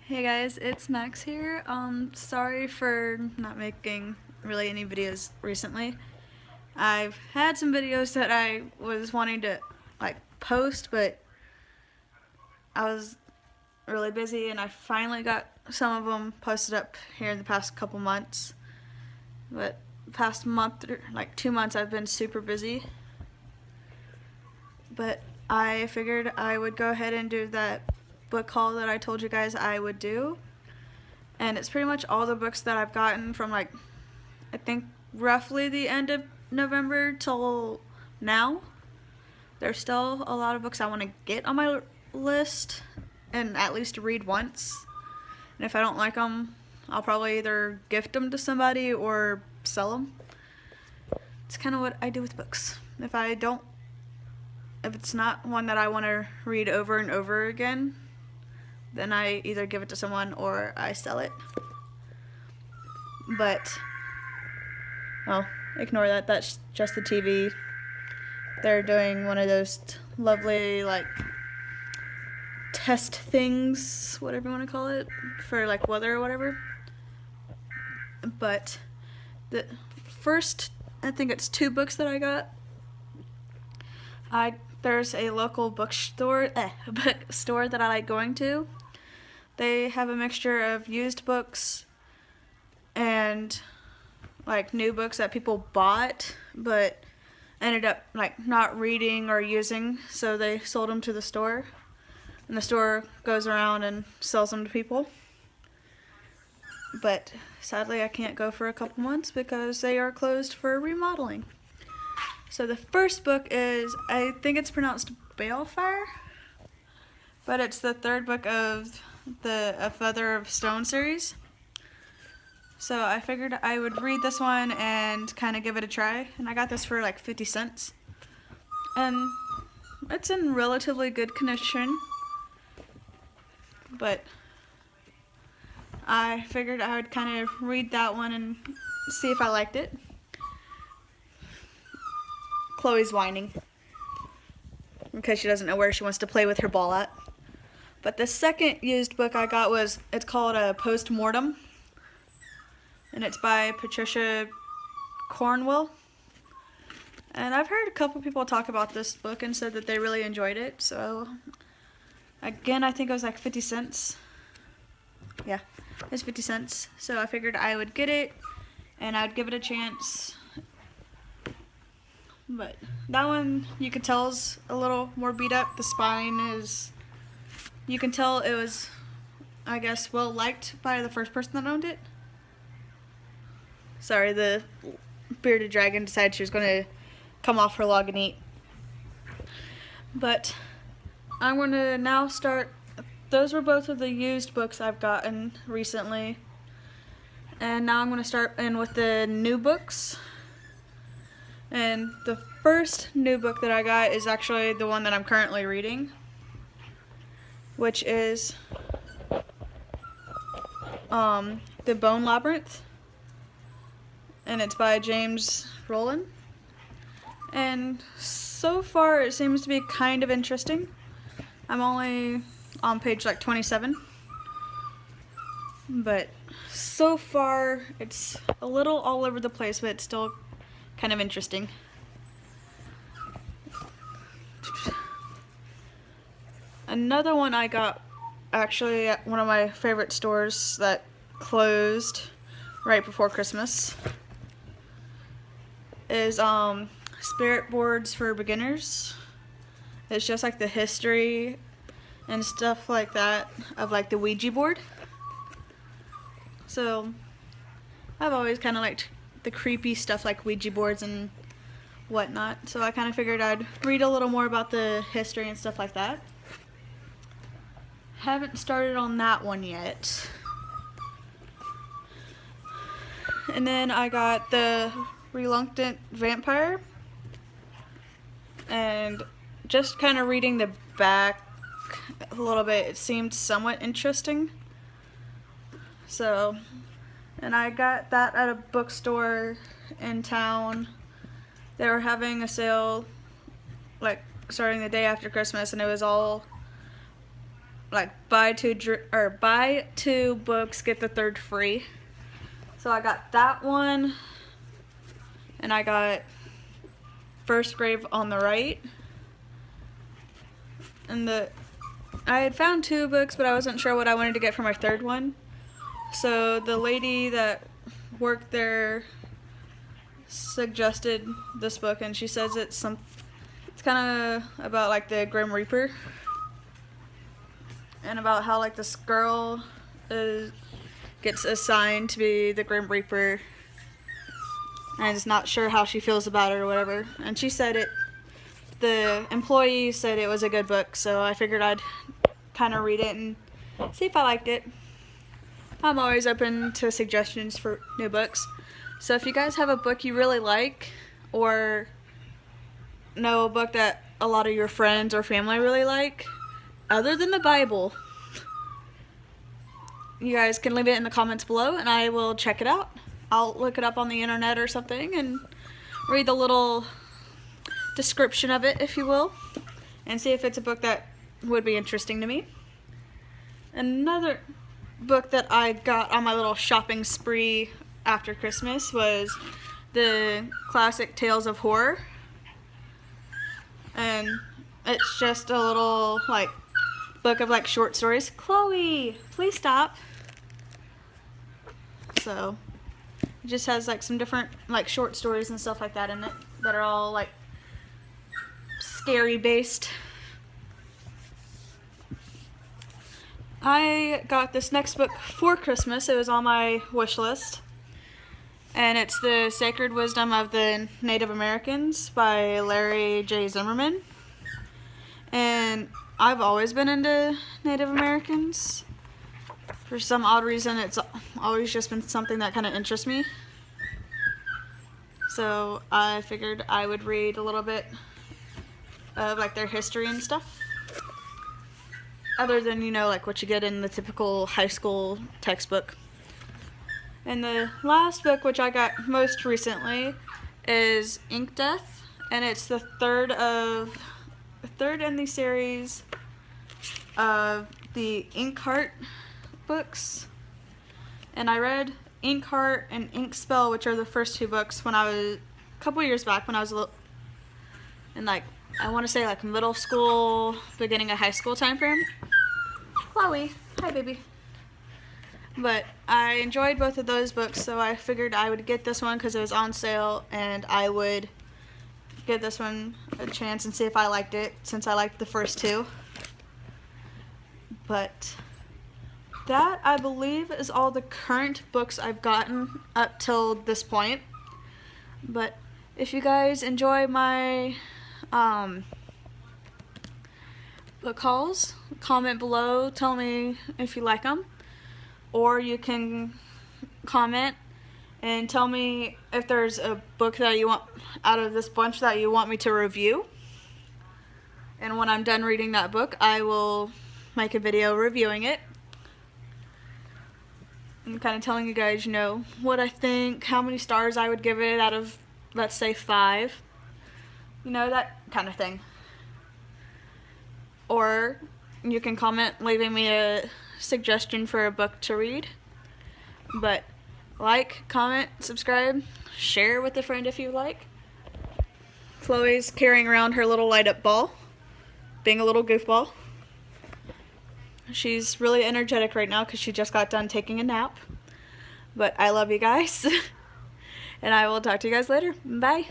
Hey guys, it's Max here. Sorry for not making really any videos recently. I've had some videos that I was wanting to post, but I was really busy and I finally got some of them posted up here in the past couple months. But past month, or 2 months, I've been super busy. But I figured I would go ahead and do that book haul that I told you guys I would do. And it's pretty much all the books that I've gotten from I think roughly the end of November till now. There's still a lot of books I want to get on my list and at least read once. And if I don't like them, I'll probably either gift them to somebody or sell them. It's kind of what I do with books. If it's not one that I want to read over and over again, then I either give it to someone or I sell it. But, oh, ignore that. That's just the TV. They're doing one of those lovely, test things, whatever you want to call it, for, weather or whatever. But the first, I think it's 2 books that I got. There's a local bookstore that I like going to. They have a mixture of used books and new books that people bought but ended up not reading or using, so they sold them to the store, and the store goes around and sells them to people. But sadly I can't go for a couple months because they are closed for remodeling. So the first book is, I think it's pronounced Balefire, but it's the 3rd book of the A Feather of Stone series. So I figured I would read this one and kind of give it a try, and I got this for 50 cents. And it's in relatively good condition, but I figured I would kind of read that one and see if I liked it. Chloe's whining because she doesn't know where she wants to play with her ball at. But the second used book I got it's called a Postmortem, and it's by Patricia Cornwell. And I've heard a couple people talk about this book and said that they really enjoyed it. So again, I think it was 50 cents. Yeah, it's 50 cents. So I figured I would get it and I'd give it a chance. But that one, you can tell, is a little more beat up. The spine is, you can tell it was, I guess, well liked by the first person that owned it. Sorry, the bearded dragon decided she was going to come off her log and eat. But I'm going to now start. Those were both of the used books I've gotten recently. And now I'm going to start in with the new books. And the first new book that I got is actually the one that I'm currently reading, which is The Bone Labyrinth, and it's by James Rowland. And so far it seems to be kind of interesting. I'm only on page 27, but so far it's a little all over the place, but it's still kind of interesting. Another one I got actually at one of my favorite stores that closed right before Christmas is Spirit Boards for Beginners. It's just the history and stuff like that of the Ouija board. So I've always kind of liked the creepy stuff like Ouija boards and whatnot, so I kind of figured I'd read a little more about the history and stuff like that. Haven't started on that one yet. And then I got The Reluctant Vampire, and just kind of reading the back a little bit, it seemed somewhat interesting. So, and I got that at a bookstore in town. They were having a sale starting the day after Christmas, and it was all like buy two books, get the third free. So I got that one, and I got First Grave on the Right. And I had found two books, but I wasn't sure what I wanted to get for my third one. So the lady that worked there suggested this book, and she says it's kind of about like the Grim Reaper, and about how like this girl gets assigned to be the Grim Reaper and is not sure how she feels about it or whatever. And she said the employee said it was a good book, so I figured I'd kind of read it and see if I liked it. I'm always open to suggestions for new books. So if you guys have a book you really like, or know a book that a lot of your friends or family really like, other than the Bible, you guys can leave it in the comments below and I will check it out. I'll look it up on the internet or something and read the little description of it, if you will, and see if it's a book that would be interesting to me. Another book that I got on my little shopping spree after Christmas was the classic Tales of Horror, and it's just a little like book of like short stories. Chloe, please stop. So it just has like some different like short stories and stuff like that in it that are all like scary based. I got this next book for Christmas. It was on my wish list, and it's The Sacred Wisdom of the Native Americans by Larry J. Zimmerman. And I've always been into Native Americans. For some odd reason, it's always just been something that kind of interests me. So I figured I would read a little bit of like their history and stuff, other than, you know, like what you get in the typical high school textbook. And the last book, which I got most recently, is Ink Death, and it's the third in the series of the Inkheart books. And I read Inkheart and Inkspell, which are the first two books, when I was a couple years back, when I was in like, I want to say like middle school, beginning of high school time frame. Chloe, hi baby. But I enjoyed both of those books, so I figured I would get this one because it was on sale, and I would give this one a chance and see if I liked it, since I liked the first two. But that, I believe, is all the current books I've gotten up till this point. But if you guys enjoy my book hauls, comment below, tell me if you like them, or you can comment and tell me if there's a book that you want out of this bunch that you want me to review, and when I'm done reading that book I will make a video reviewing it. I'm kind of telling you guys, you know, what I think, how many stars I would give it out of, let's say, 5. You know, that kind of thing. Or you can comment leaving me a suggestion for a book to read. But like, comment, subscribe, share with a friend if you like. Chloe's carrying around her little light up ball, being a little goofball. She's really energetic right now because she just got done taking a nap. But I love you guys. And I will talk to you guys later. Bye.